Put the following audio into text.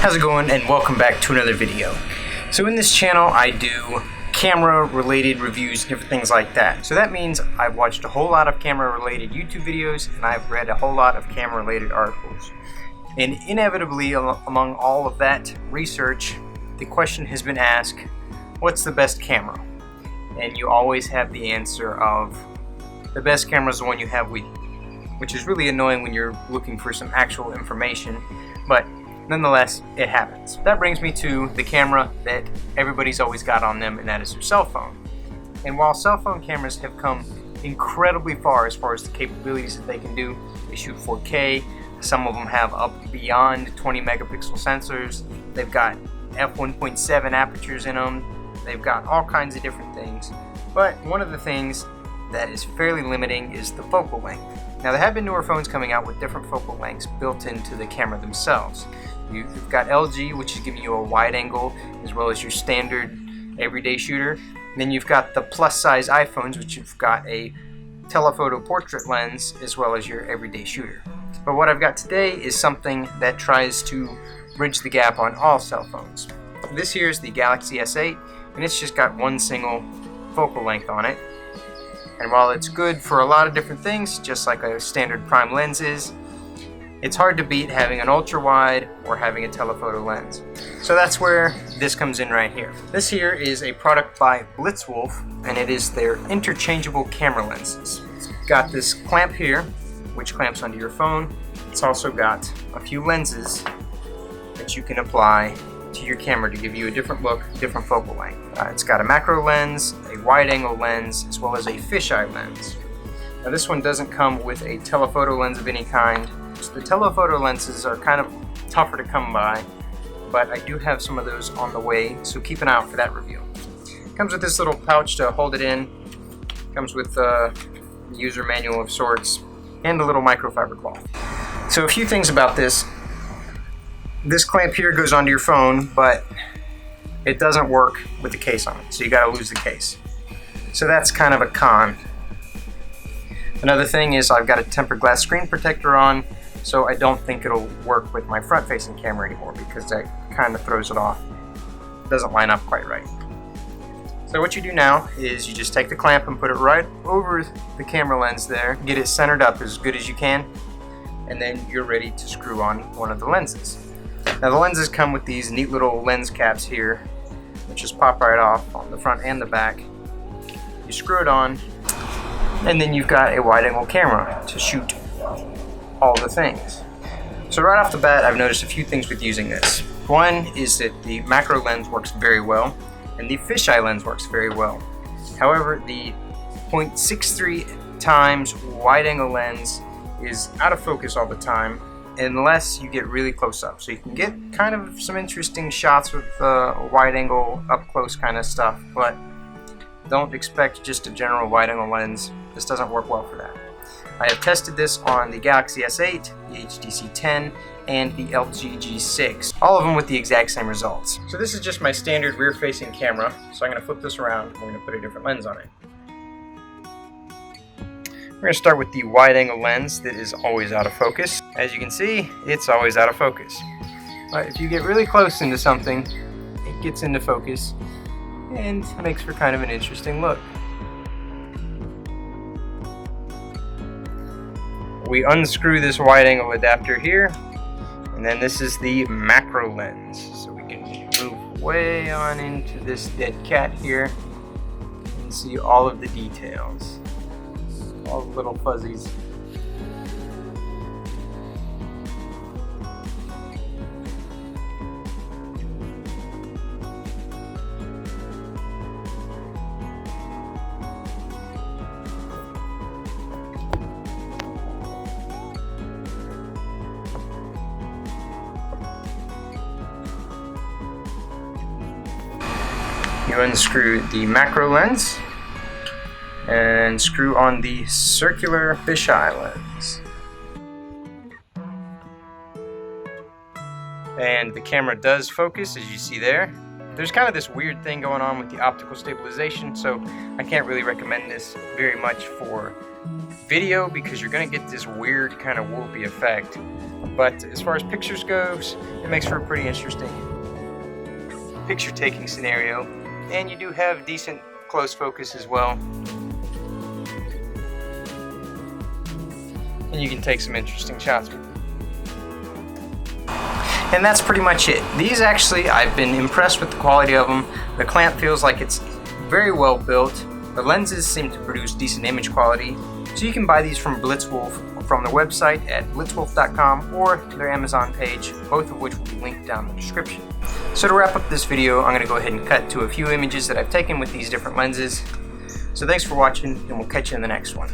How's it going, and welcome back to another video. So in this channel I do camera related reviews, different things like that. So that means I've watched a whole lot of camera related YouTube videos and I've read a whole lot of camera related articles. And inevitably among all of that research, the question has been asked, what's the best camera? And you always have the answer of the best camera is the one you have with you, which is really annoying when you're looking for some actual information, but nonetheless, it happens. That brings me to the camera that everybody's always got on them, and that is their cell phone. And while cell phone cameras have come incredibly far as the capabilities that they can do, they shoot 4K, some of them have up beyond 20 megapixel sensors, they've got f1.7 apertures in them, they've got all kinds of different things. But one of the things that is fairly limiting is the focal length. Now there have been newer phones coming out with different focal lengths built into the camera themselves. You've got LG, which is giving you a wide angle as well as your standard everyday shooter. And then you've got the plus size iPhones, which you've got a telephoto portrait lens as well as your everyday shooter. But what I've got today is something that tries to bridge the gap on all cell phones. This here is the Galaxy S8, and it's just got one single focal length on it. And while it's good for a lot of different things, just like a standard prime lens is, it's hard to beat having an ultra wide or having a telephoto lens. So that's where this comes in right here. This here is a product by Blitzwolf, and it is their interchangeable camera lenses. It's got this clamp here, which clamps onto your phone. It's also got a few lenses that you can apply to your camera to give you a different look, different focal length. It's got a macro lens, a wide angle lens, as well as a fisheye lens. Now this one doesn't come with a telephoto lens of any kind. So the telephoto lenses are kind of tougher to come by, but I do have some of those on the way, so keep an eye out for that review. It comes with this little pouch to hold it in, comes with a user manual of sorts, and a little microfiber cloth. So a few things about this. This clamp here goes onto your phone, but it doesn't work with the case on it, so you gotta lose the case. So that's kind of a con. Another thing is I've got a tempered glass screen protector on, so I don't think it'll work with my front-facing camera anymore because that kind of throws it off. It doesn't line up quite right. So what you do now is you just take the clamp and put it right over the camera lens there, get it centered up as good as you can, and then you're ready to screw on one of the lenses. Now the lenses come with these neat little lens caps here, which just pop right off on the front and the back. You screw it on, and then you've got a wide angle camera to shoot all the things. So right off the bat, I've noticed a few things with using this. One is that the macro lens works very well, and the fisheye lens works very well. However, the 0.63 times wide angle lens is out of focus all the time unless you get really close up. So you can get kind of some interesting shots with wide angle up close kind of stuff, but don't expect just a general wide angle lens. This doesn't work well for that. I have tested this on the Galaxy S8, the HTC 10, and the LG G6, all of them with the exact same results. So this is just my standard rear-facing camera, so I'm going to flip this around and we're going to put a different lens on it. We're going to start with the wide-angle lens that is always out of focus. As you can see, it's always out of focus. But if you get really close into something, it gets into focus and makes for kind of an interesting look. We unscrew this wide-angle adapter here, and then this is the macro lens. So we can move way on into this dead cat here and see all of the details. All the little fuzzies. You unscrew the macro lens and screw on the circular fisheye lens. And the camera does focus, as you see there. there's kind of this weird thing going on with the optical stabilization, so I can't really recommend this very much for video because you're going to get this weird kind of warpy effect. But as far as pictures goes, it makes for a pretty interesting picture taking scenario, and you do have decent close focus as well, and you can take some interesting shots with it. And that's pretty much it. These actually, I've been impressed with the quality of them. The clamp feels like it's very well built. The lenses seem to produce decent image quality. So you can buy these from Blitzwolf from their website at blitzwolf.com or their Amazon page, both of which will be linked down in the description. So to wrap up this video, I'm going to go ahead and cut to a few images that I've taken with these different lenses. So thanks for watching, and we'll catch you in the next one.